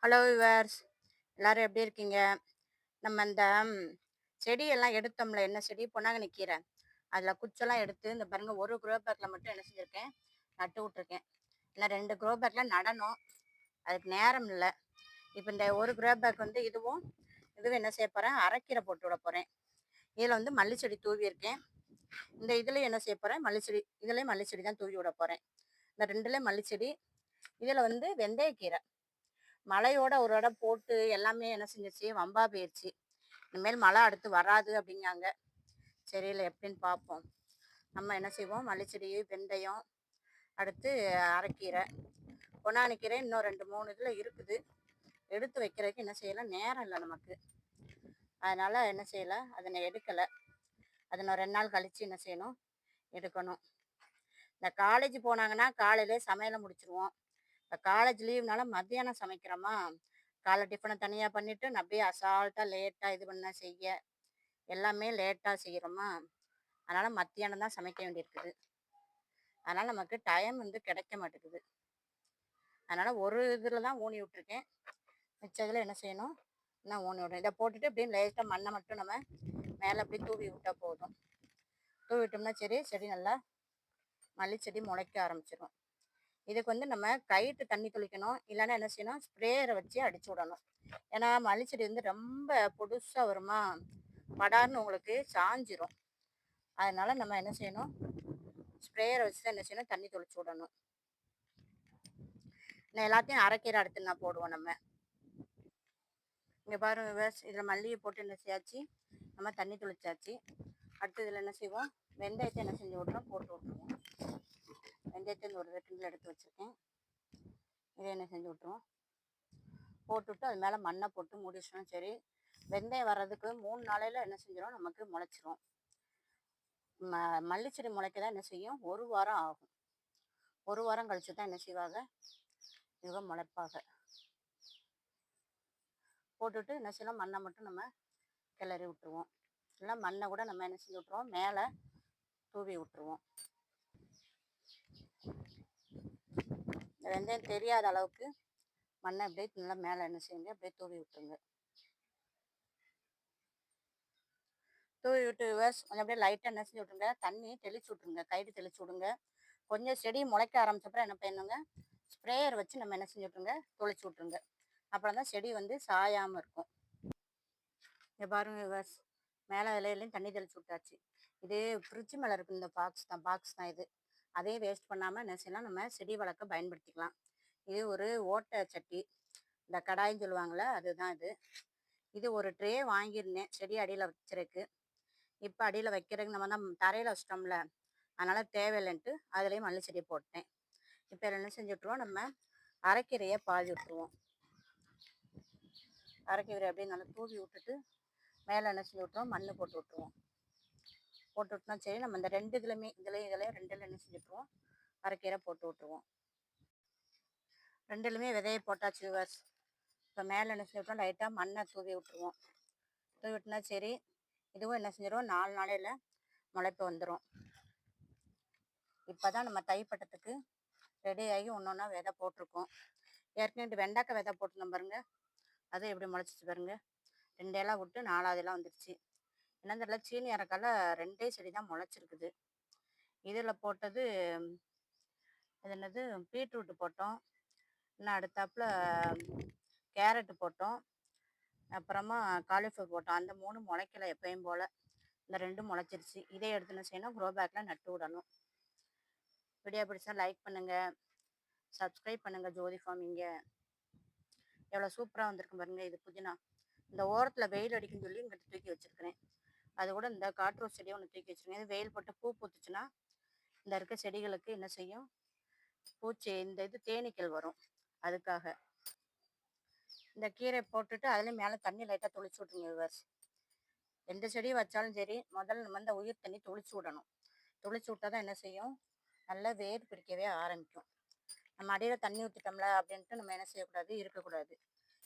Hello viewers, எல்லாரும் எப்படி இருக்கீங்க? நம்ம இந்த செடியெல்லாம் எடுத்தோம்ல, என்ன செடி பொன்னாங்கண்ணி கீரை. அதில் குச்செல்லாம் எடுத்து இந்த பாருங்க, ஒரு க்ரோ பேக்கில் மட்டும் என்ன செஞ்சுருக்கேன், நட்டு விட்ருக்கேன். இன்னும் 2 க்ரோ பேக்கில் நடணும். அதுக்கு நேரம் இல்லை. இப்போ இந்த ஒரு க்ரோ பேக் வந்து இதுவும் என்ன செய்ய போகிறேன், அரைக்கீரை போட்டு விட போகிறேன். இதில் வந்து மல்லிச்செடி தூவியிருக்கேன். இந்த இதுலேயும் என்ன செய்ய போகிறேன், மல்லிச்செடி, இதுலேயும் மல்லிச்செடி தான் தூவி விட போகிறேன். இந்த 2லேயும் மல்லிச்செடி. இதில் வந்து வெந்தயக்கீரை மழையோட ஒரு இடம் போட்டு எல்லாமே என்ன செஞ்சிச்சு, வம்பா போயிடுச்சு. இனிமேல் மழை அடுத்து வராது அப்படிங்காங்க. சரியில்லை, எப்படின்னு பார்ப்போம். நம்ம என்ன செய்வோம், மல்லிச்செடி, வெந்தயம், அடுத்து அரைக்கீரை, பொன்னாங்கண்ணி இன்னும் 2 3 இதில் இருக்குது. எடுத்து வைக்கிறதுக்கு என்ன செய்யலாம், நேரம் இல்லை நமக்கு. அதனால் என்ன செய்யலை, அதை நான் எடுக்கலை. அதை நான் 2 நாள் கழித்து என்ன செய்யணும், எடுக்கணும். இந்த காலேஜ் போனாங்கன்னா காலையிலே சமையலை முடிச்சிருவோம். இப்போ காலேஜ் லீவ்னால மத்தியானம் சமைக்கிறோமா, காலை டிஃபனை தனியாக பண்ணிவிட்டு நான் அப்படியே அசால்ட்டாக லேட்டாக இது பண்ண செய்ய எல்லாமே லேட்டாக செய்கிறோமா, அதனால் மத்தியானம் தான் சமைக்க வேண்டியிருக்குது. அதனால் நமக்கு டைம் வந்து கிடைக்க மாட்டேங்குது. அதனால் ஒரு இதில் தான் ஊனி விட்ருக்கேன். மிச்சதில் என்ன செய்யணும், நான் ஊனி விடுறேன். இதை போட்டுட்டு இப்படின்னு லேட்டாக மண்ணை மட்டும் நம்ம மேலே அப்படி தூவி விட்டால் போதும். தூவி விட்டோம்னா சரி, செடி நல்லா மல்லிச்செடி முளைக்க ஆரம்பிச்சிடும். இதுக்கு வந்து நம்ம கைட்டு தண்ணி தெளிக்கணும், இல்லைன்னா என்ன செய்யணும், ஸ்ப்ரேயரை வச்சு அடிச்சு விடணும். ஏன்னா மல்லிச்செடி வந்து ரொம்ப பொடுசாக வருமா, படார்னு உங்களுக்கு சாஞ்சிரும். அதனால நம்ம என்ன செய்யணும், ஸ்ப்ரேயரை வச்சு தான் என்ன செய்யணும், தண்ணி தெளிச்சு விடணும். நான் எல்லாத்தையும் அரைக்கீரை அடுத்து நான் போடுவோம். நம்ம இங்கே பாருங்க, இதில் மல்லிகை போட்டு என்ன செய்யாச்சு, நம்ம தண்ணி தெளிச்சாச்சு. அடுத்து இதில் என்ன செய்வோம், வெந்தயத்தை என்ன செஞ்சு விட்றோம், போட்டு விட்ருவோம். வெந்தயத்தை இந்த ஒரு கிண்டில் எடுத்து வச்சுருக்கேன். இதை என்ன செஞ்சு விட்ருவோம், போட்டுவிட்டு அது மேலே மண்ணை போட்டு மூடிச்சோம். சரி, வெந்தயம் வர்றதுக்கு 3 நாளையில் என்ன செஞ்சிடும், நமக்கு முளைச்சிரும். மல்லிச்செடி முளைக்க தான் என்ன செய்யும், 1 வாரம் ஆகும். 1 வாரம் கழிச்சு தான் என்ன செய்வாங்க, இவங்க முளைப்பாக. போட்டுட்டு என்ன செய்யலாம், மண்ணை மட்டும் நம்ம கிளறி விட்டுருவோம். இல்லை மண்ணை கூட நம்ம என்ன செஞ்சு விட்ருவோம், மேலே தூவி விட்டுருவோம். இந்த வெந்தயம் தெரியாத அளவுக்கு மண்ணை அப்படியே நல்லா மேலே என்ன செய்யுங்க, அப்படியே தூவி விட்டுருங்க. தூவி விட்டு கொஞ்சம் அப்படியே லைட்டாக என்ன செஞ்சு விட்ருங்க, தண்ணி தெளிச்சு விட்ருங்க, கைட்டு தெளிச்சு விடுங்க. கொஞ்சம் செடி முளைக்க ஆரம்பிச்சப்பறம் என்ன பண்ணுங்க, ஸ்ப்ரேயர் வச்சு நம்ம என்ன செஞ்சு விட்ருங்க, தொளிச்சு விட்ருங்க. அப்புறம் தான் செடி வந்து சாயாமல் இருக்கும். இங்கே பாருங்க விவர்ஸ், மேலே இலையிலையும் தண்ணி தெளிச்சு விட்டாச்சு. இது ஃப்ரிட்ஜ் மேலே இருக்குது, இந்த பாக்ஸ் தான் இது. அதே வேஸ்ட் பண்ணாமல் என்ன செய்யலாம், நம்ம செடி வளர்க்க பயன்படுத்திக்கலாம். இது ஒரு ஓட்டை சட்டி, இந்த கடாயின்னு சொல்லுவாங்களே அதுதான் இது. இது ஒரு ட்ரே வாங்கியிருந்தேன் செடி அடியில் வச்சுருக்கு. இப்போ அடியில் வைக்கிறதுக்கு நம்ம தான் தரையில் வச்சிட்டோம்ல, அதனால் தேவையில்லைன்ட்டு அதுலேயும் மல்லி செடி போட்டேன். இப்போ என்ன செஞ்சு விட்ருவோம், நம்ம அரைக்கீரையை பாதி விட்டுருவோம். அரைக்கீரை அப்படியே நல்லா தூவி விட்டுட்டு மேலே என்ன செஞ்சு விட்ருவோம், மண் போட்டு விட்ருவோம். போட்டு விட்டோம்னா சரி, நம்ம இந்த 2 இதுலையுமே இதுலையும் 2ல் என்ன செஞ்சு விட்ருவோம், அரைக்கீரை போட்டு விட்ருவோம். 2லுமே விதையை போட்டாச்சு விவர்ஸ். இப்போ மேலே என்ன செஞ்சு விட்ருவோம், லைட்டாக மண்ணை தூவி விட்ருவோம். தூவி விட்டுனா சரி, இதுவும் என்ன செஞ்சிடும், 4 நாளையில் முளைப்பு வந்துடும். இப்போ தான் நம்ம தைப்பட்டத்துக்கு ரெடி ஆகி ஒன்று ஒன்றா விதை போட்டிருக்கோம். ஏற்கனவே வெண்டைக்காய் விதை போட்டிருந்தோம் பாருங்க, அது எப்படி முளைச்சிச்சு பாருங்க. 2 இலை விட்டு 4வது இலை வந்துருச்சு. என்னன்னு தெரியல, சீனி அரைக்கால 2 செடி தான் முளைச்சிருக்குது. இதில் போட்டது இது என்னது, பீட்ரூட்டு போட்டோம். இன்னும் அடுத்தாப்புல கேரட்டு போட்டோம். அப்புறமா காலிஃப்ளவர் போட்டோம். அந்த 3 முளைக்கலை எப்பயும் போல். இந்த 2 முளைச்சிருச்சு. இதே எடுத்து என்ன செய்யணும், க்ரோ பேக்கில் நட்டு விடணும். வீடியோ பிடிச்சா லைக் பண்ணுங்கள், சப்ஸ்கிரைப் பண்ணுங்கள். ஜோதி ஃபார்மிங்க எவ்வளோ சூப்பராக வந்திருக்கு பாருங்க. இது புதினா இந்த ஓரத்தில் வெயில் அடிக்குன்னு சொல்லி இங்கிட்ட தூக்கி வச்சுருக்கிறேன். அது கூட இந்த காட்ரோஸ் செடியை ஒன்று தூக்கி வச்சுருக்கேன். இது வெயில் போட்டு பூ பூத்துச்சுன்னா இந்த இருக்க செடிகளுக்கு என்ன செய்யும், இந்த இது தேனீக்கள் வரும். அதுக்காக இந்த கீரை போட்டுட்டு அதுலேயும் மேலே தண்ணி லைட்டாக தொளிச்சு விட்ருங்க விவர்ஸ். எந்த செடியும் வச்சாலும் சரி, முதல்ல நம்ம இந்த உயிர் தண்ணி தொளிச்சு விடணும். தொளிச்சு விட்டால் தான் என்ன செய்யும், நல்லா வேர் பிடிக்கவே ஆரம்பிக்கும். நம்ம அடியில் தண்ணி ஊற்றிட்டோம்ல அப்படின்ட்டு நம்ம என்ன செய்யக்கூடாது, இருக்கக்கூடாது.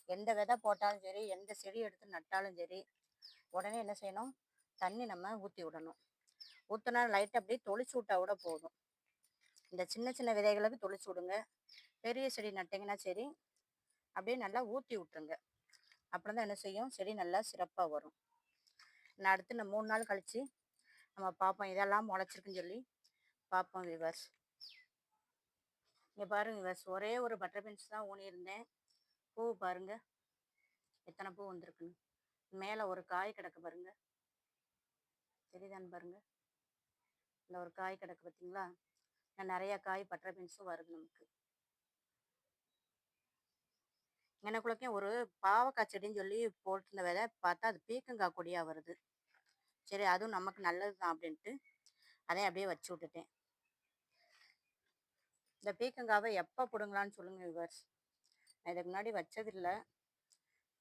எந்த விதை போட்டாலும் சரி, எந்த செடி எடுத்து நட்டாலும் சரி, உடனே என்ன செய்யணும், தண்ணி நம்ம ஊற்றி விடணும். ஊற்றினா லைட்டாக அப்படியே தொளிச்சு விட்டா கூட போதும். இந்த சின்ன சின்ன விதைகளுக்கு தொளிச்சு விடுங்க. பெரிய செடி நட்டிங்கன்னா சரி, அப்படியே நல்லா ஊற்றி விட்டுருங்க. அப்புறம் தான் என்ன செய்யும், செடி நல்லா சிறப்பாக வரும். நான் அடுத்து நான் 3 நாள் கழித்து நம்ம பார்ப்போம் இதெல்லாம் முளைச்சிருக்குன்னு சொல்லி பார்ப்போம் விவர்ஸ். இங்கே பாருங்க விவர்ஸ், ஒரே ஒரு பட்டர் பீன்ஸ் தான் ஊனியிருந்தேன். பூ பாருங்க எத்தனை பூ வந்திருக்குன்னு. மேலே ஒரு காய் கிடக்கு பாருங்க, தெரியுதான்னு பாருங்க. இந்த ஒரு காய் கிடக்கு பார்த்தீங்களா? நிறைய காய் பட்டர் பீன்ஸும் வருது நமக்கு. எனக்குள்ளக்கே ஒரு பாவக்காய் செடின்னு சொல்லி போட்டிருந்த விதை பார்த்தா அது பீக்கங்காய் கொடியாக வருது. சரி அதுவும் நமக்கு நல்லது தான் அப்படின்ட்டு அதையும் அப்படியே வச்சு விட்டுட்டேன். இந்த பீக்கங்காவை எப்போ பிடுங்கலான்னு சொல்லுங்க விவர்ஸ். நான் இதுக்கு முன்னாடி வச்சதில்லை,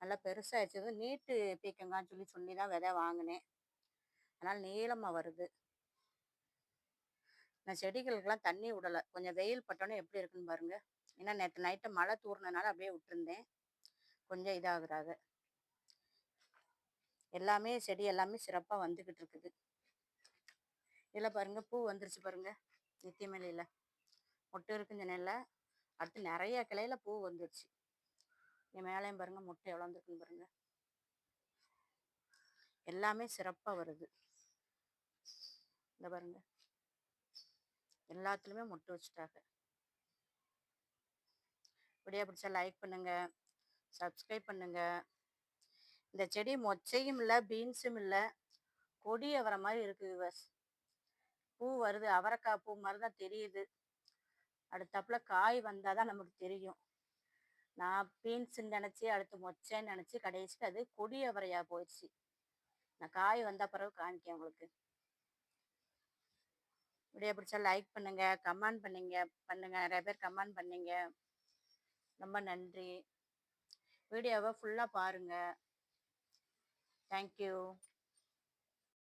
நல்லா பெருசாகிடுச்சது. நீட்டு பீக்கங்கான்னு சொல்லி தான் விதை வாங்கினேன். அதனால் நீளமாக வருது. நான் செடிகளுக்கெல்லாம் தண்ணி விடலை, கொஞ்சம் வெயில் பட்டோன்னே எப்படி இருக்குன்னு பாருங்க. ஏன்னா நேற்று நைட்டு மழை தூர்னனால அப்படியே விட்டுருந்தேன், கொஞ்சம் இதாகுறாங்க. எல்லாமே செடி எல்லாமே சிறப்பாக வந்துக்கிட்டு இருக்குது. இதில் பாருங்க பூ வந்துருச்சு பாருங்க, நித்தியமல்லியில் மொட்டு இருக்குன்னு சொன்னேன்ல. அடுத்து நிறைய கிளையில பூ வந்துருச்சு. என் மேலேயும் பாருங்க மொட்டு எவ்வளோ வந்துருக்குன்னு பாருங்க. எல்லாமே சிறப்பாக வருது. இந்த பாருங்க எல்லாத்துலேயுமே மொட்டு வச்சுட்டாங்க. வீடியோ பிடிச்சா லைக் பண்ணுங்க, சப்ஸ்கிரைப் பண்ணுங்க. இந்த செடி மொச்சையும் இல்லை, பீன்ஸும் இல்லை, கொடி அவரை மாதிரி இருக்குது விவர்ஸ். பூ வருது, அவரைக்காய் பூ மாதிரி தான் தெரியுது. அடுத்தாப்புல காய் வந்தால் தான் நமக்கு தெரியும். நான் பீன்ஸுன்னு நினச்சி அடுத்து மொச்சைன்னு நினச்சி கடைசிக்கு அது கொடி அவரையாக போயிடுச்சு. நான் காய் வந்த பிறகு காமிக்கேன் உங்களுக்கு. வீடியோ பிடிச்சா லைக் பண்ணுங்க, கமெண்ட் பண்ணுங்க. நிறைய பேர் கமெண்ட் பண்ணீங்க, ரொம்ப நன்றி. வீடியோவை ஃபுல்லாக பாருங்க. தேங்க்யூ.